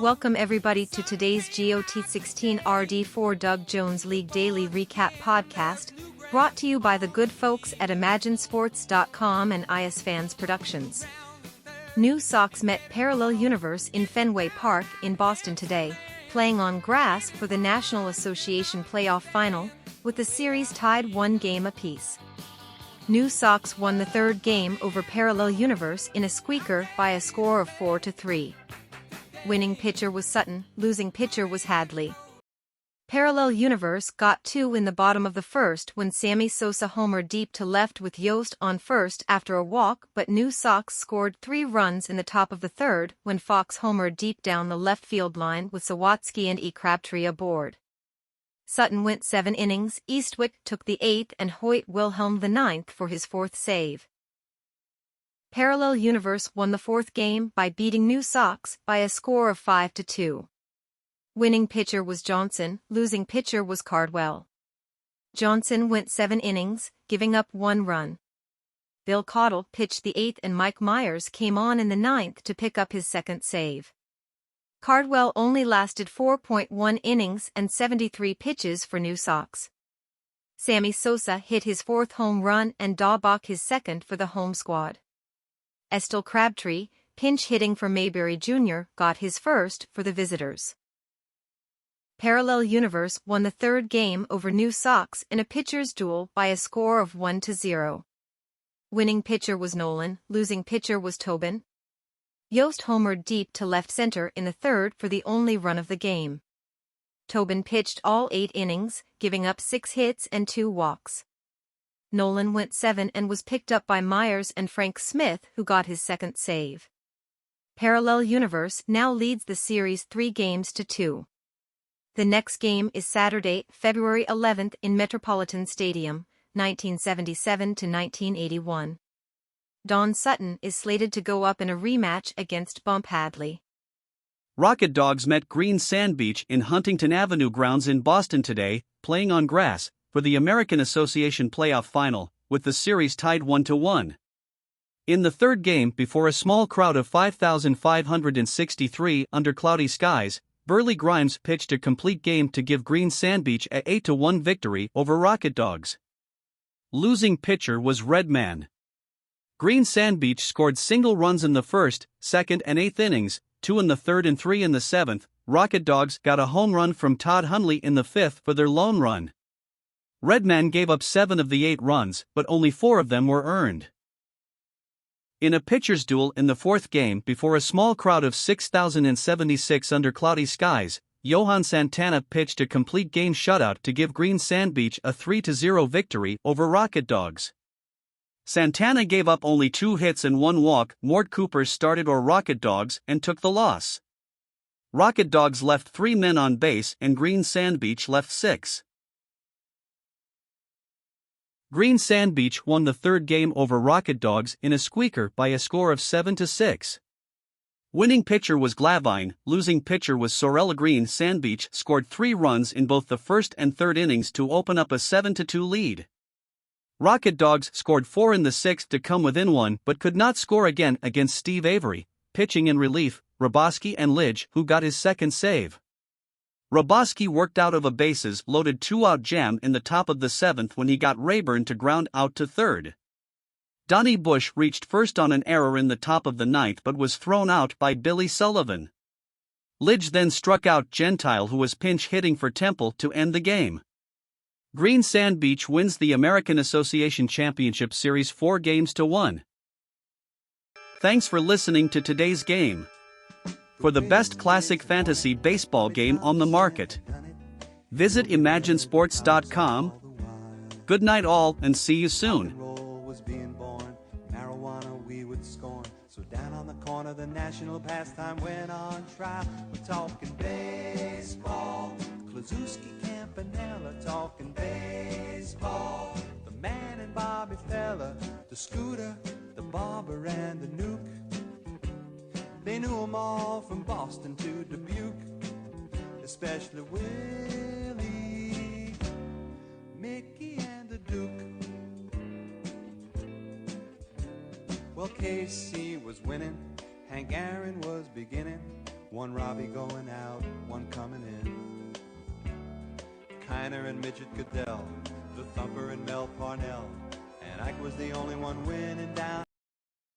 Welcome everybody to today's GOT16 RD4 Doug Jones League Daily Recap Podcast, brought to you by the good folks at ImagineSports.com and IS Fans Productions. New Sox met Parallel Universe in Fenway Park in Boston today, playing on grass for the National Association Playoff Final, with the series tied 1 game apiece. New Sox won the third game over Parallel Universe in a squeaker by a score of 4-3. Winning pitcher was Sutton, losing pitcher was Hadley. Parallel Universe got 2 in the bottom of the first when Sammy Sosa homered deep to left with Yost on first after a walk, but New Sox scored 3 runs in the top of the third when Fox homered deep down the left field line with Sawatsky and E. Crabtree aboard. Sutton went 7 innings, Eastwick took the 8th and Hoyt Wilhelm the 9th for his 4th save. Parallel Universe won the 4th game by beating New Sox by a score of 5-2. Winning pitcher was Johnson, losing pitcher was Cardwell. Johnson went 7 innings, giving up 1 run. Bill Caudle pitched the 8th and Mike Myers came on in the 9th to pick up his 2nd save. Cardwell only lasted 4.1 innings and 73 pitches for New Sox. Sammy Sosa hit his 4th home run and Daubach his 2nd for the home squad. Estel Crabtree, pinch hitting for Mayberry Jr., got his 1st for the visitors. Parallel Universe won the 3rd game over New Sox in a pitcher's duel by a score of 1-0. Winning pitcher was Nolan, losing pitcher was Tobin. Yost homered deep to left center in the 3rd for the only run of the game. Tobin pitched all 8 innings, giving up 6 hits and 2 walks. Nolan went 7 and was picked up by Myers and Frank Smith, who got his 2nd save. Parallel Universe now leads the series 3-2. The next game is Saturday, February 11th in Metropolitan Stadium, 1977-1981. Don Sutton is slated to go up in a rematch against Bump Hadley. Rocket Dogs met Green Sand Beach in Huntington Avenue grounds in Boston today, playing on grass, for the American Association Playoff Final, with the series tied 1-1. In the 3rd game before a small crowd of 5,563 under cloudy skies, Burley Grimes pitched a complete game to give Green Sand Beach a 8-1 victory over Rocket Dogs. Losing pitcher was Redman. Green Sand Beach scored single runs in the 1st, 2nd and 8th innings, 2 in the 3rd and 3 in the 7th. Rocket Dogs got a home run from Todd Hundley in the 5th for their lone run. Redman gave up 7 of the 8 runs, but only 4 of them were earned. In a pitcher's duel in the 4th game before a small crowd of 6,076 under cloudy skies, Johan Santana pitched a complete game shutout to give Green Sand Beach a 3-0 victory over Rocket Dogs. Santana gave up only 2 hits and 1 walk. Mort Cooper started for Rocket Dogs and took the loss. Rocket Dogs left 3 men on base and Green Sand Beach left 6. Green Sand Beach won the 3rd game over Rocket Dogs in a squeaker by a score of 7-6. Winning pitcher was Glavine, losing pitcher was Sorella. Green Sand Beach scored 3 runs in both the 1st and 3rd innings to open up a 7-2 lead. Rocket Dogs scored 4 in the 6th to come within 1 but could not score again against Steve Avery, pitching in relief, Raboski and Lidge, who got his 2nd save. Raboski worked out of a bases-loaded 2-out jam in the top of the 7th when he got Rayburn to ground out to 3rd. Donnie Bush reached first on an error in the top of the 9th but was thrown out by Billy Sullivan. Lidge then struck out Gentile, who was pinch hitting for Temple, to end the game. Green Sand Beach wins the American Association Championship Series 4-1. Thanks for listening to today's game. For the best classic fantasy baseball game on the market, visit ImagineSports.com. Good night all and see you soon. So down on the corner, the national pastime went on trial. We're talking baseball. Klazuski, Campanella, talking baseball. The man and Bobby Fella, the Scooter, the Barber and the Nuke. They knew 'em all from Boston to Dubuque, especially Willie, Mickey and the Duke. Well, Casey was winning, Hank Aaron was beginning, One Robbie going out, one coming in. Kiner and Midget Goodell, the Thumper and Mel Parnell, and Ike was the only one winning down